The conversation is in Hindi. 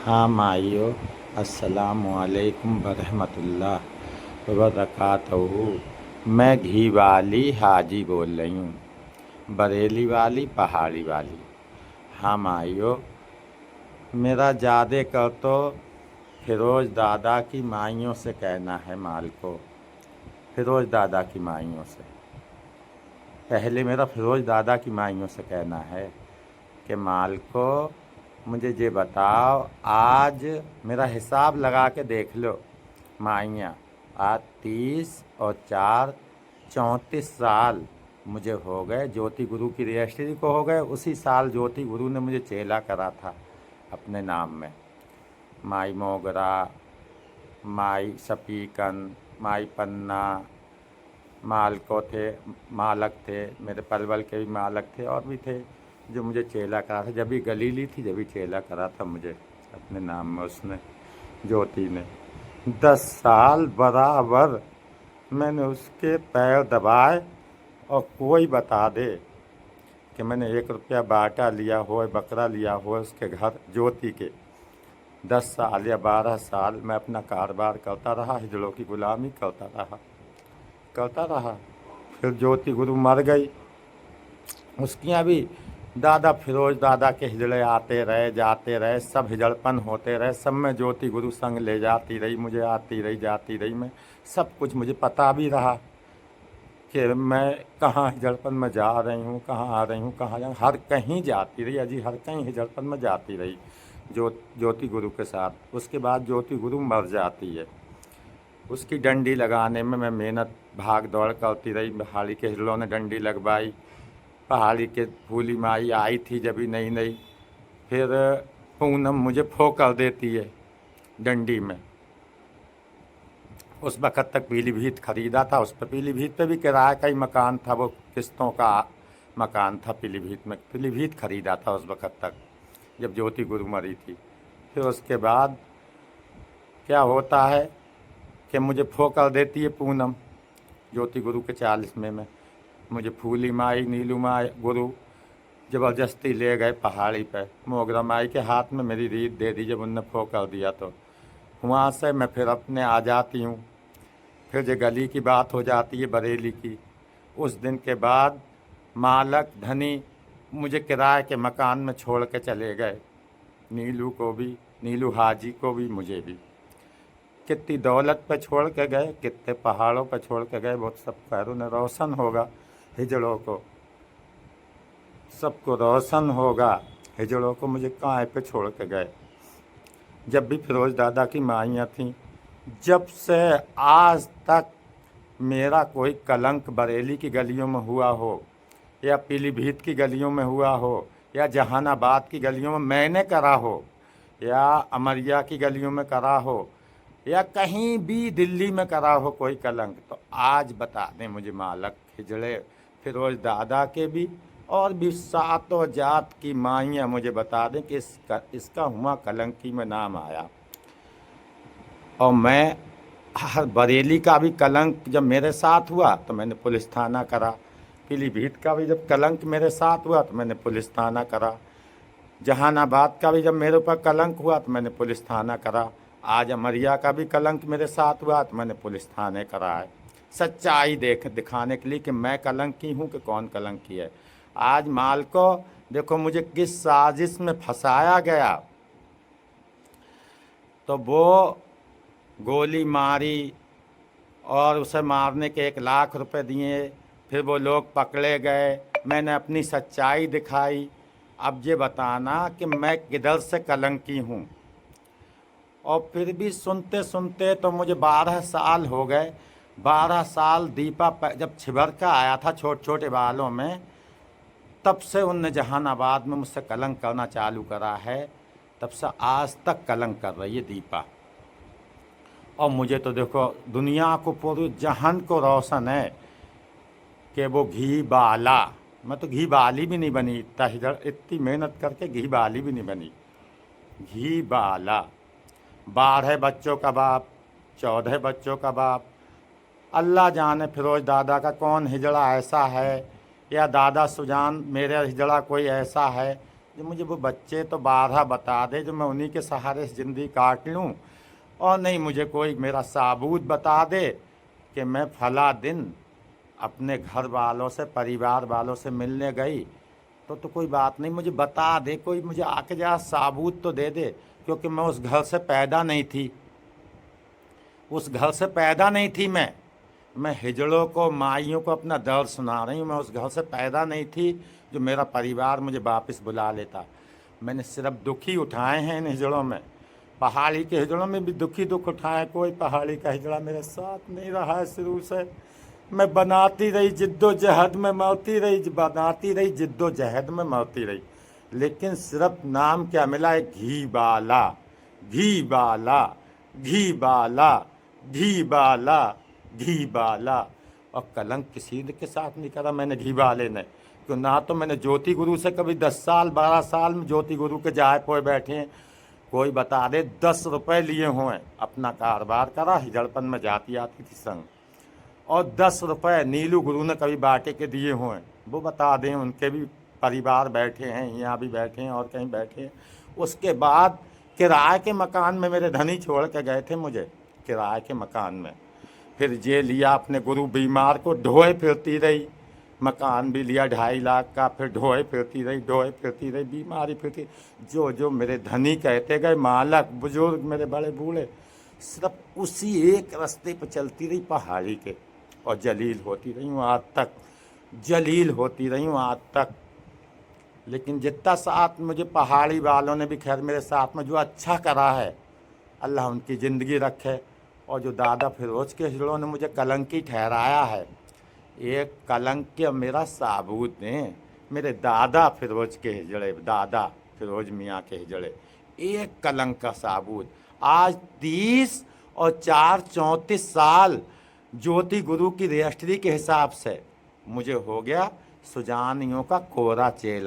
हाँ माइयो, अस्सलामुअलैकुम वरहमतुल्लाह वबरकातुहू। मैं घी वाली हाजी बोल रही हूँ, बरेली वाली पहाड़ी वाली। हाँ माइयो, मेरा ज़्यादा कर तो फिरोज़ दादा की माइयों से कहना है माल को। फिरोज़ दादा की माइयों से पहले मेरा फिरोज़ दादा की माइयों से कहना है कि माल को मुझे ये बताओ, आज मेरा हिसाब लगा के देख लो माइयाँ। आज 30 और 4 34 साल मुझे हो गए। ज्योति गुरु की रजिस्ट्री को हो गए। उसी साल ज्योति गुरु ने मुझे चेला करा था अपने नाम में। माई मोगरा, माई सपीकन, माई पन्ना, मालको थे, मालक थे, मेरे पलवल के भी मालक थे और भी थे जो मुझे चेला करा था। जब भी गली ली थी, जब भी चेला करा था मुझे अपने नाम में उसने, ज्योति ने। 10 साल बराबर मैंने उसके पैर दबाए और कोई बता दे कि मैंने 1 रुपया बाटा लिया हो, बकरा लिया हो उसके घर ज्योति के। 10 साल या 12 साल मैं अपना कारोबार करता रहा, हिजड़ों की गुलामी करता रहा। फिर ज्योति गुरु मर गई। उसकी भी दादा फिरोज दादा के हिजड़े आते रहे, जाते रहे, सब हिजड़पन होते रहे। सब में ज्योति गुरु संग ले जाती रही, मुझे आती रही जाती रही। मैं सब कुछ मुझे पता भी रहा कि मैं कहाँ हिजड़पन में जा रही हूँ, कहाँ आ रही हूँ, कहाँ जा हर कहीं जाती रही। अजी हर कहीं हिजड़पन में जाती रही ज्योति गुरु के साथ। उसके बाद ज्योति गुरु मर जाती है। उसकी डंडी लगाने में मैं मेहनत भाग दौड़ करती रही। पहाड़ी के हिजड़ों ने डंडी लगवाई। पहाड़ी के फूली माई आई थी जब भी नई नई। फिर पूनम मुझे फो कर देती है डंडी में। उस वक़्त तक पीलीभीत ख़रीदा था। उस पर पीलीभीत पे भी किराए का ही मकान था, वो किस्तों का मकान था पीलीभीत में। पीलीभीत ख़रीदा था उस वक़्त तक जब ज्योति गुरु मरी थी। फिर उसके बाद क्या होता है कि मुझे फो कर देती है पूनम ज्योति गुरु के 40वें में। मुझे फूली माई, नीलू माई गुरु ज़बरदस्ती ले गए पहाड़ी पे। मोगरा माई के हाथ में मेरी रीत दे दी जब उनने फो कर दिया। तो वहाँ से मैं फिर अपने आ जाती हूँ। फिर जो गली की बात हो जाती है बरेली की। उस दिन के बाद मालक धनी मुझे किराए के मकान में छोड़ के चले गए। नीलू को भी, नीलू हाजी को भी, मुझे भी। कितनी दौलत पे छोड़ के गए, कितने पहाड़ों पे छोड़ के गए। बहुत सब पैरों ने रोशन होगा हिजड़ों को, सबको रोशन होगा। हिजड़ों को मुझे काय पे छोड़ के गए। जब भी फिरोज दादा की माइयाँ थीं, जब से आज तक मेरा कोई कलंक बरेली की गलियों में हुआ हो या पीलीभीत की गलियों में हुआ हो या जहानाबाद की गलियों में मैंने करा हो या अमरिया की गलियों में करा हो या कहीं भी दिल्ली में करा हो कोई कलंक, तो आज बता दें मुझे मालक हिजड़े फिरोज दादा के भी और भी सातों जात की माइयाँ मुझे बता दें कि इसका हुआ कलंकी में नाम आया। और मैं हर बरेली का भी कलंक जब मेरे साथ हुआ तो मैंने पुलिस थाना करा। पीलीभीत का भी जब कलंक मेरे साथ हुआ तो मैंने पुलिस थाना करा। जहानाबाद का भी जब मेरे ऊपर कलंक हुआ तो मैंने पुलिस थाना करा। आज अमरिया का भी कलंक मेरे साथ हुआ तो मैंने पुलिस थाने करा है। सच्चाई दिखाने के लिए कि मैं कलंकी हूँ कि कौन कलंकी है। आज माल को देखो मुझे किस साजिश में फंसाया गया। तो वो गोली मारी और उसे मारने के 1 लाख रुपए दिए। फिर वो लोग पकड़े गए। मैंने अपनी सच्चाई दिखाई। अब ये बताना कि मैं किधर से कलंकी हूँ। और फिर भी सुनते सुनते तो मुझे 12 साल हो गए। 12 साल दीपा जब छिबर का आया था छोटे छोटे बालों में, तब से उनने जहानाबाद में मुझसे कलंक करना चालू करा है। तब से आज तक कलंक कर रही है दीपा। और मुझे तो देखो दुनिया को, पूरी जहान को रोशन है कि वो घी बाला। मैं तो घी बाली भी नहीं बनी, इतनी मेहनत करके घी बाली भी नहीं बनी। घी बाला, 12 बच्चों का बाप, 14 बच्चों का बाप। अल्लाह जाने फिरोज दादा का कौन हिजड़ा ऐसा है या दादा सुजान मेरे हिजड़ा कोई ऐसा है जो मुझे वो बच्चे तो 12 बता दे जो मैं उन्हीं के सहारे से ज़िंदगी काट लूँ, और नहीं मुझे कोई मेरा साबूत बता दे कि मैं फला दिन अपने घर वालों से, परिवार वालों से मिलने गई, तो कोई बात नहीं, मुझे बता दे, कोई मुझे आके जरा साबूत तो दे दे, क्योंकि मैं उस घर से पैदा नहीं थी, उस घर से पैदा नहीं थी मैं हिजड़ों को, माइयों को अपना दर्द सुना रही हूँ। मैं उस घर से पैदा नहीं थी जो मेरा परिवार मुझे वापस बुला लेता। मैंने सिर्फ दुखी उठाए हैं इन हिजड़ों में। पहाड़ी के हिजड़ों में भी दुख उठाए, कोई पहाड़ी का हिजड़ा मेरे साथ नहीं रहा है शुरू से। मैं बनाती रही जिद्दोजहद में मरती रही, बनाती रही जिद्दोजहद में मरती रही, लेकिन सिर्फ नाम क्या मिला है, घी बाला, घी बाला, घी बाला, घी बाला, घी बाला। और कलंक किसी के साथ नहीं करा मैंने घी बाले ने, तो ना तो मैंने ज्योति गुरु से कभी 10 साल 12 साल में ज्योति गुरु के जाए पोए बैठे हैं, कोई बता दे 10 रुपए लिए हुए, अपना कारोबार करा, हिजड़पन में जाती आती थी संग, और 10 रुपए नीलू गुरु ने कभी बाटे के दिए हुए, वो बता दें, उनके भी परिवार बैठे हैं, यहाँ भी बैठे हैं और कहीं बैठे हैं। उसके बाद किराए के मकान में मेरे धनी छोड़ के गए थे मुझे, किराए के मकान में। फिर जे लिया अपने गुरु बीमार को, ढोए फिरती रही, मकान भी लिया 2.5 लाख का, फिर ढोए फिरती रही, ढोए फिरती रही, बीमारी फिरती, जो जो मेरे धनी कहते गए, मालक बुजुर्ग मेरे बड़े बूढ़े, सिर्फ उसी एक रास्ते पर चलती रही, पहाड़ी के, और जलील होती रही हूँ आज तक, जलील होती रही हूँ आज तक। लेकिन जितना साथ मुझे पहाड़ी वालों ने भी खैर मेरे साथ में जो अच्छा करा है, अल्लाह उनकी ज़िंदगी रखे। और जो दादा फिरोज के हिजड़ों ने मुझे कलंकी ठहराया है, एक कलंक के मेरा साबूत दें, मेरे दादा फिरोज के हिजड़े, दादा फिरोज मियाँ के हिजड़े, एक कलंक का साबूत। आज 30 और 4 34 साल ज्योति गुरु की रजिस्ट्री के हिसाब से मुझे हो गया सुजानियों का कोरा चेला।